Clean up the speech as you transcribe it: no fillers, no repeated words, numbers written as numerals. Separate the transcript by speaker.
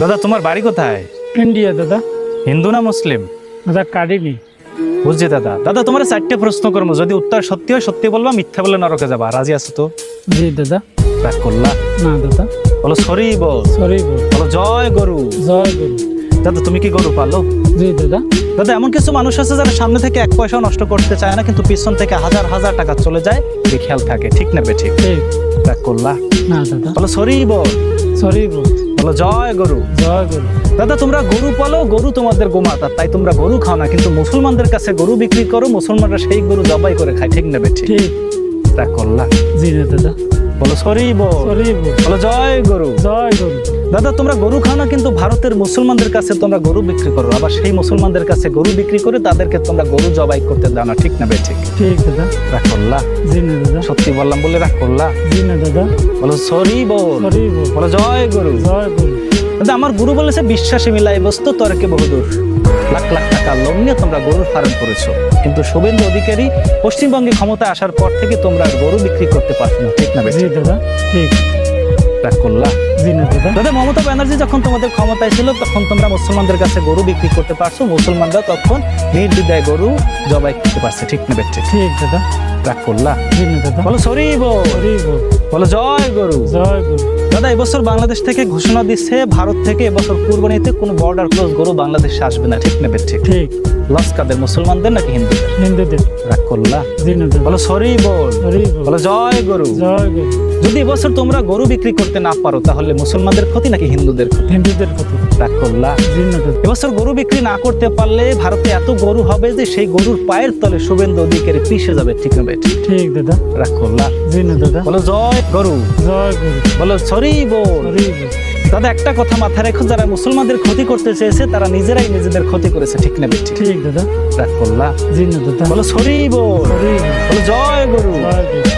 Speaker 1: দাদা তোমার বাড়ি কোথায়?
Speaker 2: ইন্ডিয়া দাদা।
Speaker 1: হিন্দু না মুসলিম?
Speaker 2: দাদা কাটিনি।
Speaker 1: বুঝছি দাদা। দাদা তোমার 4টে প্রশ্ন করবো, যদি উত্তর সত্যি হয় সত্যি বলবা, মিথ্যা বলে নরকে যাবা। রাজি আছো তো?
Speaker 2: জি দাদা।
Speaker 1: রাগ করলা?
Speaker 2: না দাদা।
Speaker 1: বলো সরি বল।
Speaker 2: সরি বল।
Speaker 1: বলো জয় গরু।
Speaker 2: জয় গুরু।
Speaker 1: দাদা তুমি কি গরু পালো?
Speaker 2: জি দাদা।
Speaker 1: দাদা এমন কিছু মানুষ আছে যারা সামনে থেকে 1 পয়সাও নষ্ট করতে চায় না, কিন্তু পিছন থেকে হাজার হাজার টাকা চলে যায়, এই খেয়াল থাকে, ঠিক না বেঠিক?
Speaker 2: ঠিক।
Speaker 1: রাগ করলা?
Speaker 2: না দাদা।
Speaker 1: বলো সরি বল।
Speaker 2: সরি বল।
Speaker 1: বলো জয় গরু।
Speaker 2: জয় গুরু।
Speaker 1: দাদা তোমরা গরু পালো, গরু তোমাদের গোমাতা, তাই তোমরা গরু খাও না, কিন্তু মুসলমানদের কাছে গরু বিক্রি করো, মুসলমানরা সেই গরু জবাই করে খায়, ঠিক না বেঠিক?
Speaker 2: ঠিক।
Speaker 1: রাগ করলা?
Speaker 2: জি না দাদা।
Speaker 1: বলো সরি বল।
Speaker 2: সরি বল।
Speaker 1: বলো জয় গরু।
Speaker 2: জয় গুরু।
Speaker 1: দাদা তোমরা গরু খাও না, কিন্তু ভারতের মুসলমানদের কাছে তোমরা গরু বিক্রি করো, আবার সেই মুসলমানদের কাছে গরু বিক্রি করে তাদেরকে তোমরা গরু জবাই করতে দাও না, ঠিক না বেঠিক?
Speaker 2: ঠিক দাদা।
Speaker 1: রাগ করলা?
Speaker 2: জি না দাদা।
Speaker 1: সত্যি বললাম বলে রাগ করলা?
Speaker 2: জি না দাদা।
Speaker 1: বলো সরি বল।
Speaker 2: সরি বল।
Speaker 1: বলো জয় গরু।
Speaker 2: জয় গুরু।
Speaker 1: দাদা আমার গুরু বলেছে বিশ্বাসে মিলাই বস্তু তর্কে বহুদূর। লাখ লাখ টাকা লোন নিয়ে তোমরা গরুর ফার্ম করেছো, কিন্তু শুভেন্দু অধিকারী পশ্চিমবঙ্গে ক্ষমতায় আসার পর থেকে তোমরা আর গরু বিক্রি করতে পারছো না, ঠিক না
Speaker 2: জি
Speaker 1: বেঠিক?
Speaker 2: দাদা। ঠিক।
Speaker 1: রাগ করলা?
Speaker 2: জি না দাদা।
Speaker 1: দাদা মমতা ব্যানার্জি যখন তোমাদের ক্ষমতায় ছিল তখন তোমরা মুসলমানদের কাছে গরু বিক্রি করতে পারছো, মুসলমানরা তখন নির্দ্বিধায় গরু জবাই করতে পারছে, ঠিক না বেঠিক?
Speaker 2: ঠিক দাদা।
Speaker 1: রাগ করলা?
Speaker 2: জি না দাদা।
Speaker 1: বলো সরি বল।
Speaker 2: সরি বল।
Speaker 1: বলো জয় গরু।
Speaker 2: জয় গুরু।
Speaker 1: দাদা এবছর বাংলাদেশ থেকে ঘোষণা দিচ্ছে ভারত থেকে এবছর কুরবানিতে কোনো বর্ডার ক্রস গরু বাংলাদেশে আসবে না, ঠিক না বেঠিক?
Speaker 2: ঠিক।
Speaker 1: লস কাদের, মুসলমানদের নাকি হিন্দুদের?
Speaker 2: হিন্দুদের।
Speaker 1: রাগ করলা?
Speaker 2: জি না দাদা।
Speaker 1: বলো সরি বল।
Speaker 2: সরি বল।
Speaker 1: বলো জয় গরু।
Speaker 2: জয় গুরু।
Speaker 1: যদি এবছর তোমরা গরু বিক্রি করতে না পারো তাহলে মুসলমানদের ক্ষতি নাকি হিন্দুদের ক্ষতি?
Speaker 2: হিন্দুদের কথা।
Speaker 1: রাগ করলা?
Speaker 2: জি না দাদা।
Speaker 1: এবছর গরু বিক্রি না করতে পারলে ভারতে এত গরু হবে যে সেই গরুর পায়ের তলে শুভেন্দু অধিকারী পিষে যাবে, ঠিক না বেঠিক?
Speaker 2: ঠিক দাদা।
Speaker 1: রাগ করলা?
Speaker 2: জি না দাদা।
Speaker 1: বলো জয় গরু।
Speaker 2: জয় গুরু।
Speaker 1: বলো সরি বল।
Speaker 2: সরি বল।
Speaker 1: দাদা একটা কথা মাথায় রেখো, যারা মুসলমানদের ক্ষতি করতে চেয়েছে তারা নিজেরাই নিজেদের ক্ষতি করেছে, ঠিক না বেঠিক?
Speaker 2: ঠিক দাদা।
Speaker 1: রাগ করলা?
Speaker 2: জি না দাদা।
Speaker 1: বলো সরি বল।
Speaker 2: সরি বল।
Speaker 1: বলো জয় গরু।
Speaker 2: জয় গুরু।